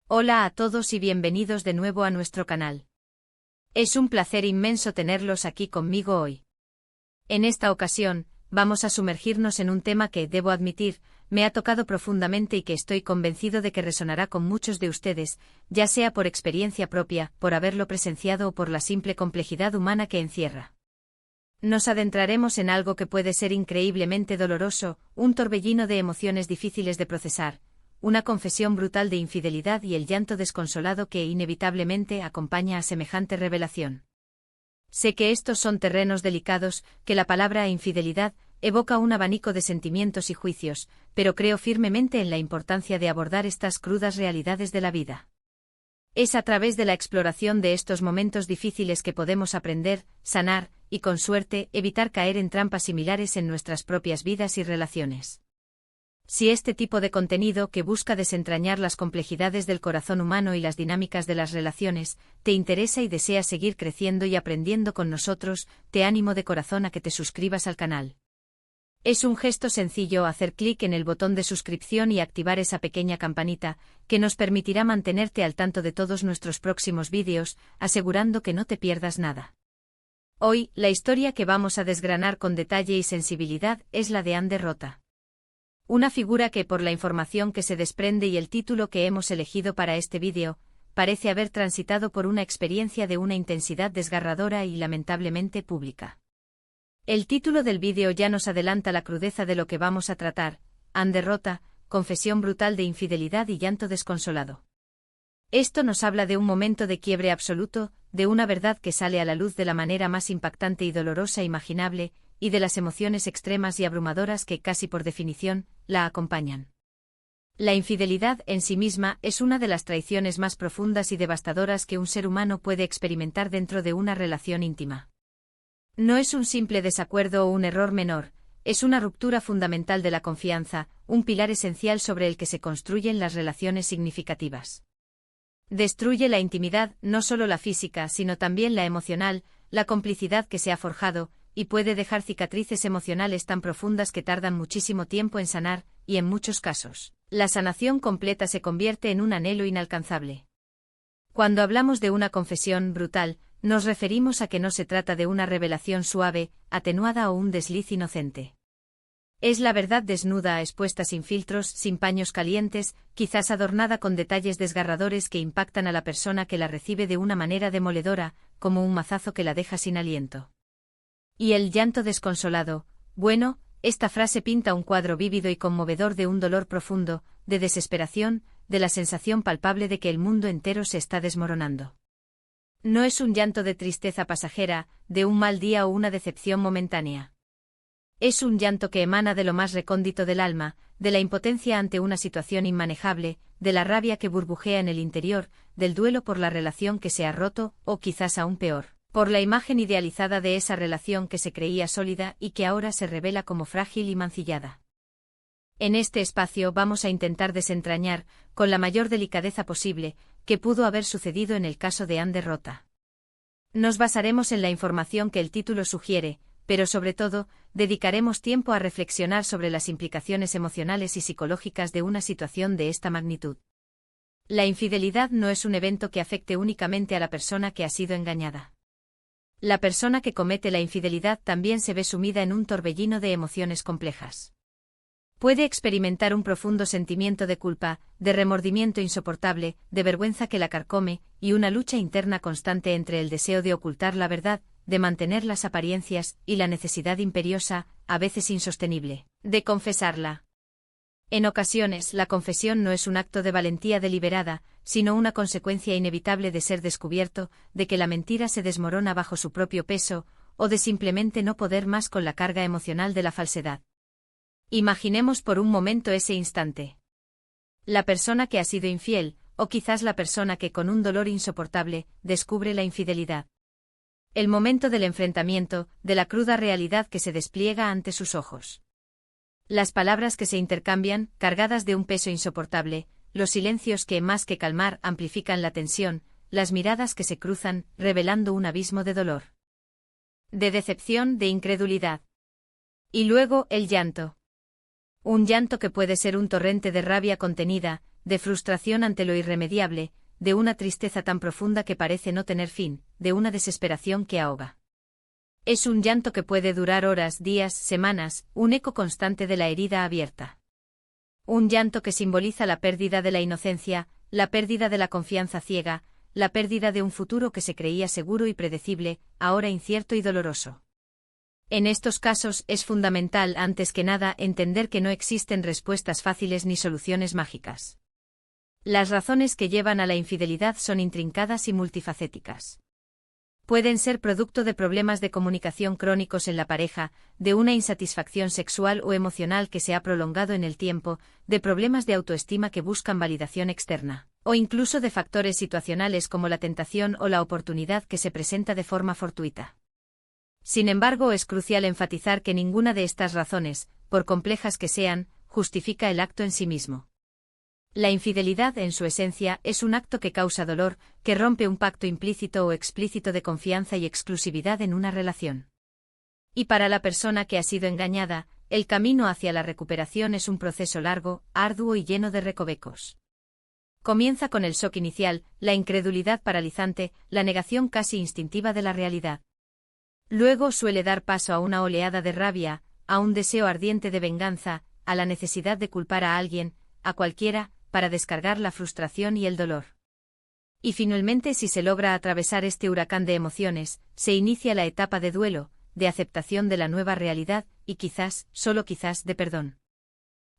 Hola a todos y bienvenidos de nuevo a nuestro canal. Es un placer inmenso tenerlos aquí conmigo hoy. En esta ocasión, vamos a sumergirnos en un tema que, debo admitir, me ha tocado profundamente y que estoy convencido de que resonará con muchos de ustedes, ya sea por experiencia propia, por haberlo presenciado o por la simple complejidad humana que encierra. Nos adentraremos en algo que puede ser increíblemente doloroso, un torbellino de emociones difíciles de procesar, una confesión brutal de infidelidad y el llanto desconsolado que inevitablemente acompaña a semejante revelación. Sé que estos son terrenos delicados, que la palabra infidelidad evoca un abanico de sentimientos y juicios, pero creo firmemente en la importancia de abordar estas crudas realidades de la vida. Es a través de la exploración de estos momentos difíciles que podemos aprender, sanar, y con suerte, evitar caer en trampas similares en nuestras propias vidas y relaciones. Si este tipo de contenido que busca desentrañar las complejidades del corazón humano y las dinámicas de las relaciones, te interesa y deseas seguir creciendo y aprendiendo con nosotros, te animo de corazón a que te suscribas al canal. Es un gesto sencillo hacer clic en el botón de suscripción y activar esa pequeña campanita, que nos permitirá mantenerte al tanto de todos nuestros próximos vídeos, asegurando que no te pierdas nada. Hoy, la historia que vamos a desgranar con detalle y sensibilidad es la de Ander Rota. Una figura que, por la información que se desprende y el título que hemos elegido para este vídeo, parece haber transitado por una experiencia de una intensidad desgarradora y lamentablemente pública. El título del vídeo ya nos adelanta la crudeza de lo que vamos a tratar: Ander Rota, confesión brutal de infidelidad y llanto desconsolado. Esto nos habla de un momento de quiebre absoluto, de una verdad que sale a la luz de la manera más impactante y dolorosa imaginable, y de las emociones extremas y abrumadoras que, casi por definición, la acompañan. La infidelidad en sí misma es una de las traiciones más profundas y devastadoras que un ser humano puede experimentar dentro de una relación íntima. No es un simple desacuerdo o un error menor, es una ruptura fundamental de la confianza, un pilar esencial sobre el que se construyen las relaciones significativas. Destruye la intimidad, no solo la física, sino también la emocional, la complicidad que se ha forjado, y puede dejar cicatrices emocionales tan profundas que tardan muchísimo tiempo en sanar, y en muchos casos, la sanación completa se convierte en un anhelo inalcanzable. Cuando hablamos de una confesión brutal, nos referimos a que no se trata de una revelación suave, atenuada o un desliz inocente. Es la verdad desnuda, expuesta sin filtros, sin paños calientes, quizás adornada con detalles desgarradores que impactan a la persona que la recibe de una manera demoledora, como un mazazo que la deja sin aliento. Y el llanto desconsolado, bueno, esta frase pinta un cuadro vívido y conmovedor de un dolor profundo, de desesperación, de la sensación palpable de que el mundo entero se está desmoronando. No es un llanto de tristeza pasajera, de un mal día o una decepción momentánea. Es un llanto que emana de lo más recóndito del alma, de la impotencia ante una situación inmanejable, de la rabia que burbujea en el interior, del duelo por la relación que se ha roto, o quizás aún peor, por la imagen idealizada de esa relación que se creía sólida y que ahora se revela como frágil y mancillada. En este espacio vamos a intentar desentrañar, con la mayor delicadeza posible, qué pudo haber sucedido en el caso de Ander Rota. Nos basaremos en la información que el título sugiere, pero sobre todo, dedicaremos tiempo a reflexionar sobre las implicaciones emocionales y psicológicas de una situación de esta magnitud. La infidelidad no es un evento que afecte únicamente a la persona que ha sido engañada. La persona que comete la infidelidad también se ve sumida en un torbellino de emociones complejas. Puede experimentar un profundo sentimiento de culpa, de remordimiento insoportable, de vergüenza que la carcome, y una lucha interna constante entre el deseo de ocultar la verdad, de mantener las apariencias, y la necesidad imperiosa, a veces insostenible, de confesarla. En ocasiones, la confesión no es un acto de valentía deliberada, sino una consecuencia inevitable de ser descubierto, de que la mentira se desmorona bajo su propio peso, o de simplemente no poder más con la carga emocional de la falsedad. Imaginemos por un momento ese instante. La persona que ha sido infiel, o quizás la persona que con un dolor insoportable, descubre la infidelidad. El momento del enfrentamiento, de la cruda realidad que se despliega ante sus ojos. Las palabras que se intercambian, cargadas de un peso insoportable, los silencios que, más que calmar, amplifican la tensión, las miradas que se cruzan, revelando un abismo de dolor. De decepción, de incredulidad. Y luego, el llanto. Un llanto que puede ser un torrente de rabia contenida, de frustración ante lo irremediable, de una tristeza tan profunda que parece no tener fin, de una desesperación que ahoga. Es un llanto que puede durar horas, días, semanas, un eco constante de la herida abierta. Un llanto que simboliza la pérdida de la inocencia, la pérdida de la confianza ciega, la pérdida de un futuro que se creía seguro y predecible, ahora incierto y doloroso. En estos casos es fundamental, antes que nada, entender que no existen respuestas fáciles ni soluciones mágicas. Las razones que llevan a la infidelidad son intrincadas y multifacéticas. Pueden ser producto de problemas de comunicación crónicos en la pareja, de una insatisfacción sexual o emocional que se ha prolongado en el tiempo, de problemas de autoestima que buscan validación externa, o incluso de factores situacionales como la tentación o la oportunidad que se presenta de forma fortuita. Sin embargo, es crucial enfatizar que ninguna de estas razones, por complejas que sean, justifica el acto en sí mismo. La infidelidad, en su esencia, es un acto que causa dolor, que rompe un pacto implícito o explícito de confianza y exclusividad en una relación. Y para la persona que ha sido engañada, el camino hacia la recuperación es un proceso largo, arduo y lleno de recovecos. Comienza con el shock inicial, la incredulidad paralizante, la negación casi instintiva de la realidad. Luego suele dar paso a una oleada de rabia, a un deseo ardiente de venganza, a la necesidad de culpar a alguien, a cualquiera, para descargar la frustración y el dolor. Y finalmente, si se logra atravesar este huracán de emociones, se inicia la etapa de duelo, de aceptación de la nueva realidad, y quizás, solo quizás, de perdón.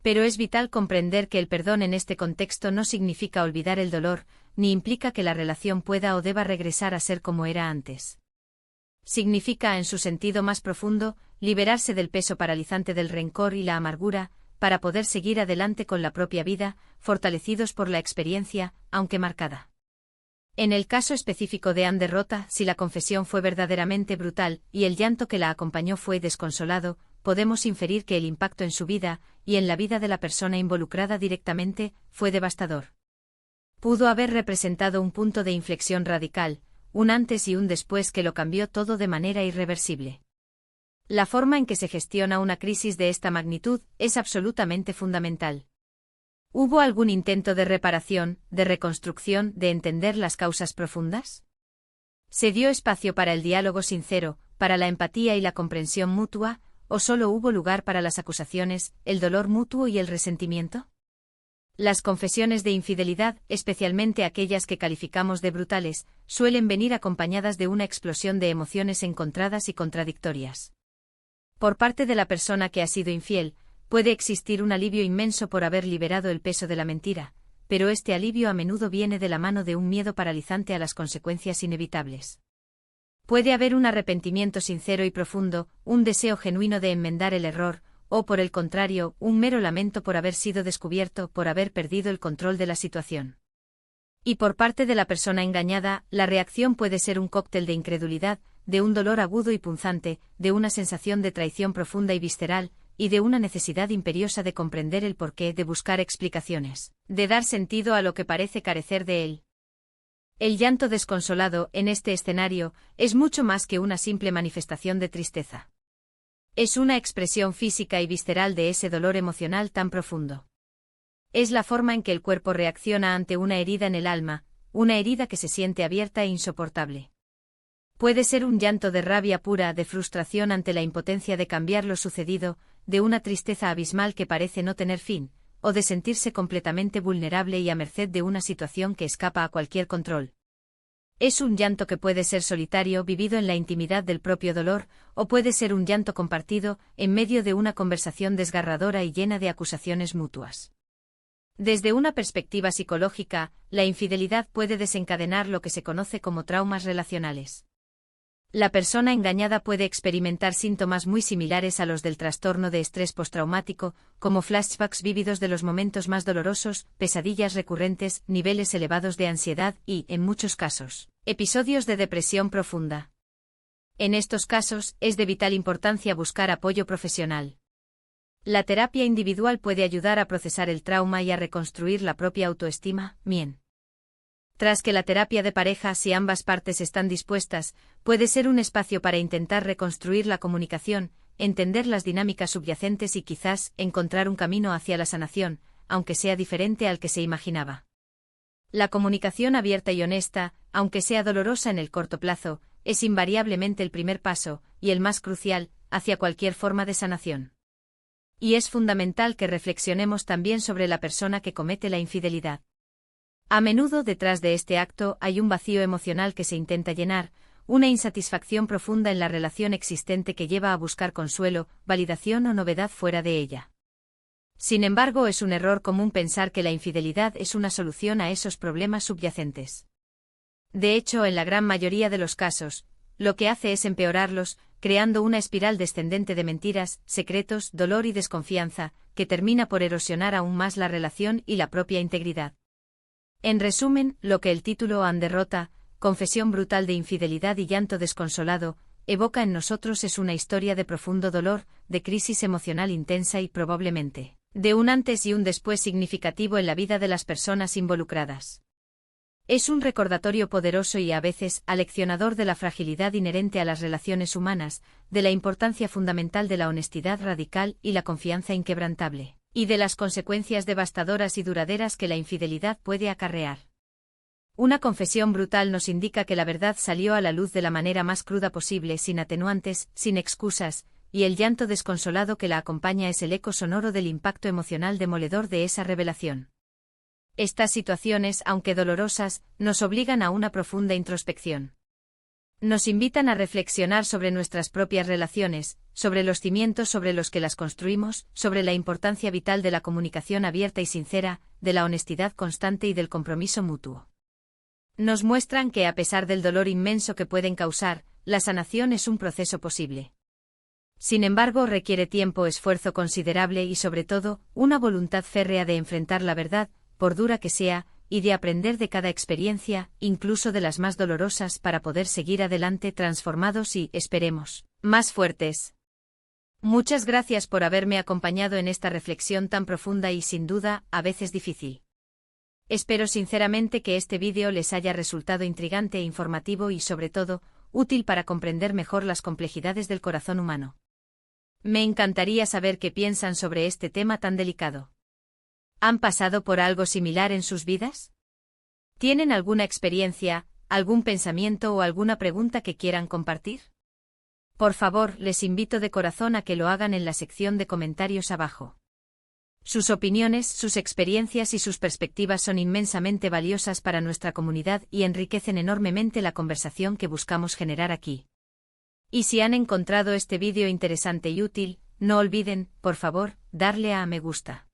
Pero es vital comprender que el perdón en este contexto no significa olvidar el dolor, ni implica que la relación pueda o deba regresar a ser como era antes. Significa, en su sentido más profundo, liberarse del peso paralizante del rencor y la amargura, para poder seguir adelante con la propia vida, fortalecidos por la experiencia, aunque marcada. En el caso específico de Anne Derrota, si la confesión fue verdaderamente brutal, y el llanto que la acompañó fue desconsolado, podemos inferir que el impacto en su vida, y en la vida de la persona involucrada directamente, fue devastador. Pudo haber representado un punto de inflexión radical, un antes y un después que lo cambió todo de manera irreversible. La forma en que se gestiona una crisis de esta magnitud es absolutamente fundamental. ¿Hubo algún intento de reparación, de reconstrucción, de entender las causas profundas? ¿Se dio espacio para el diálogo sincero, para la empatía y la comprensión mutua, o solo hubo lugar para las acusaciones, el dolor mutuo y el resentimiento? Las confesiones de infidelidad, especialmente aquellas que calificamos de brutales, suelen venir acompañadas de una explosión de emociones encontradas y contradictorias. Por parte de la persona que ha sido infiel, puede existir un alivio inmenso por haber liberado el peso de la mentira, pero este alivio a menudo viene de la mano de un miedo paralizante a las consecuencias inevitables. Puede haber un arrepentimiento sincero y profundo, un deseo genuino de enmendar el error, o por el contrario, un mero lamento por haber sido descubierto, por haber perdido el control de la situación. Y por parte de la persona engañada, la reacción puede ser un cóctel de incredulidad, de un dolor agudo y punzante, de una sensación de traición profunda y visceral, y de una necesidad imperiosa de comprender el porqué, de buscar explicaciones, de dar sentido a lo que parece carecer de él. El llanto desconsolado, en este escenario, es mucho más que una simple manifestación de tristeza. Es una expresión física y visceral de ese dolor emocional tan profundo. Es la forma en que el cuerpo reacciona ante una herida en el alma, una herida que se siente abierta e insoportable. Puede ser un llanto de rabia pura, de frustración ante la impotencia de cambiar lo sucedido, de una tristeza abismal que parece no tener fin, o de sentirse completamente vulnerable y a merced de una situación que escapa a cualquier control. Es un llanto que puede ser solitario, vivido en la intimidad del propio dolor, o puede ser un llanto compartido, en medio de una conversación desgarradora y llena de acusaciones mutuas. Desde una perspectiva psicológica, la infidelidad puede desencadenar lo que se conoce como traumas relacionales. La persona engañada puede experimentar síntomas muy similares a los del trastorno de estrés postraumático, como flashbacks vívidos de los momentos más dolorosos, pesadillas recurrentes, niveles elevados de ansiedad y, en muchos casos, episodios de depresión profunda. En estos casos, es de vital importancia buscar apoyo profesional. La terapia individual puede ayudar a procesar el trauma y a reconstruir la propia autoestima, bien. Tras que la terapia de pareja, si ambas partes están dispuestas, puede ser un espacio para intentar reconstruir la comunicación, entender las dinámicas subyacentes y quizás encontrar un camino hacia la sanación, aunque sea diferente al que se imaginaba. La comunicación abierta y honesta, aunque sea dolorosa en el corto plazo, es invariablemente el primer paso, y el más crucial, hacia cualquier forma de sanación. Y es fundamental que reflexionemos también sobre la persona que comete la infidelidad. A menudo detrás de este acto hay un vacío emocional que se intenta llenar, una insatisfacción profunda en la relación existente que lleva a buscar consuelo, validación o novedad fuera de ella. Sin embargo, es un error común pensar que la infidelidad es una solución a esos problemas subyacentes. De hecho, en la gran mayoría de los casos, lo que hace es empeorarlos, creando una espiral descendente de mentiras, secretos, dolor y desconfianza, que termina por erosionar aún más la relación y la propia integridad. En resumen, lo que el título Anne derrota, confesión brutal de infidelidad y llanto desconsolado, evoca en nosotros es una historia de profundo dolor, de crisis emocional intensa y probablemente, de un antes y un después significativo en la vida de las personas involucradas. Es un recordatorio poderoso y a veces aleccionador de la fragilidad inherente a las relaciones humanas, de la importancia fundamental de la honestidad radical y la confianza inquebrantable, y de las consecuencias devastadoras y duraderas que la infidelidad puede acarrear. Una confesión brutal nos indica que la verdad salió a la luz de la manera más cruda posible, sin atenuantes, sin excusas, y el llanto desconsolado que la acompaña es el eco sonoro del impacto emocional demoledor de esa revelación. Estas situaciones, aunque dolorosas, nos obligan a una profunda introspección. Nos invitan a reflexionar sobre nuestras propias relaciones, sobre los cimientos sobre los que las construimos, sobre la importancia vital de la comunicación abierta y sincera, de la honestidad constante y del compromiso mutuo. Nos muestran que a pesar del dolor inmenso que pueden causar, la sanación es un proceso posible. Sin embargo, requiere tiempo, esfuerzo considerable y sobre todo, una voluntad férrea de enfrentar la verdad, por dura que sea, y de aprender de cada experiencia, incluso de las más dolorosas, para poder seguir adelante transformados y, esperemos, más fuertes. Muchas gracias por haberme acompañado en esta reflexión tan profunda y sin duda, a veces difícil. Espero sinceramente que este vídeo les haya resultado intrigante e informativo y sobre todo, útil para comprender mejor las complejidades del corazón humano. Me encantaría saber qué piensan sobre este tema tan delicado. ¿Han pasado por algo similar en sus vidas? ¿Tienen alguna experiencia, algún pensamiento o alguna pregunta que quieran compartir? Por favor, les invito de corazón a que lo hagan en la sección de comentarios abajo. Sus opiniones, sus experiencias y sus perspectivas son inmensamente valiosas para nuestra comunidad y enriquecen enormemente la conversación que buscamos generar aquí. Y si han encontrado este vídeo interesante y útil, no olviden, por favor, darle a me gusta.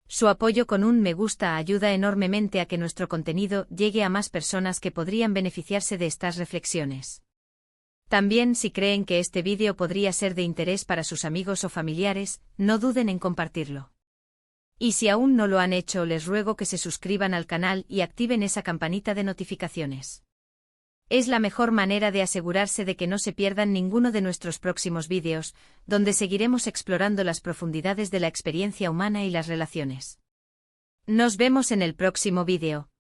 Su apoyo con un me gusta ayuda enormemente a que nuestro contenido llegue a más personas que podrían beneficiarse de estas reflexiones. También, si creen que este vídeo podría ser de interés para sus amigos o familiares, no duden en compartirlo. Y si aún no lo han hecho, les ruego que se suscriban al canal y activen esa campanita de notificaciones. Es la mejor manera de asegurarse de que no se pierdan ninguno de nuestros próximos vídeos, donde seguiremos explorando las profundidades de la experiencia humana y las relaciones. Nos vemos en el próximo vídeo.